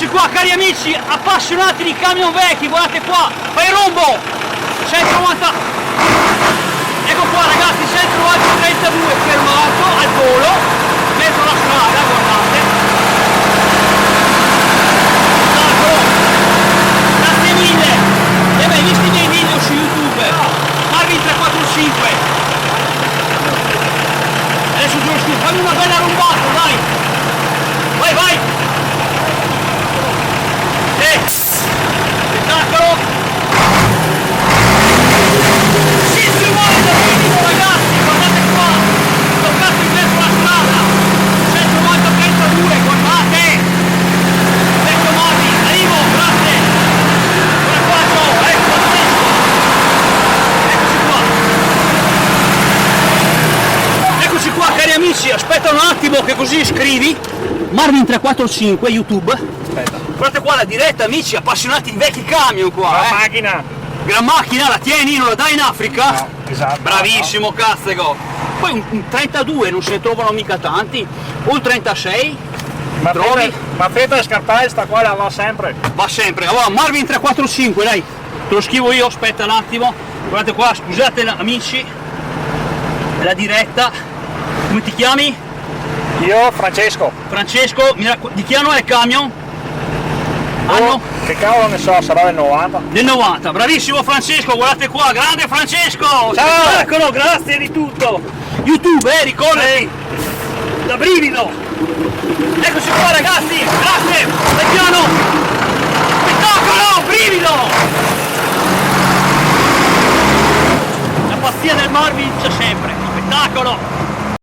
Eccoci qua cari amici appassionati di camion vecchi, guardate qua, fai rombo, 190, ecco qua ragazzi, 132 fermato al volo, mezzo alla strada, guardate, grazie mille, e hai visto i miei video su YouTube, Marvin 345, adesso giuro scu, fammi una bella rombata, dai, vai vai! Spettacolo! Si muove da minimo ragazzi, guardate qua! Toccato in mezzo alla strada! 192, guardate! Vecchio Marvin, arrivo, grazie! Guarda qua, ecco, pazzesco! Eccoci qua cari amici, aspetta un attimo che così scrivi Marvin 345 YouTube. Aspetta. Guardate qua la diretta amici, appassionati di vecchi camion qua. La macchina! Gran macchina, la tieni, non la dai in Africa? No, esatto. Bravissimo, no. Cazzego! Poi un 32 non se ne trovano mica tanti, o un 36, Ma trovi? Ma fetta e scarpare sta qua la va sempre. Va sempre, allora Marvin 345, dai, te lo scrivo io, aspetta un attimo, guardate qua, scusate amici, è la diretta, come ti chiami? Io Francesco. Francesco, di che anno è il camion? Anno? Che cavolo ne so, sarà del 90. Del 90, bravissimo Francesco, guardate qua, grande Francesco! Ciao! Eccolo, grazie di tutto! YouTube, ricordati! Da brivido! Eccoci qua ragazzi, grazie! Dai piano! Spettacolo, brivido! La pazzia del Marvin c'è sempre, spettacolo!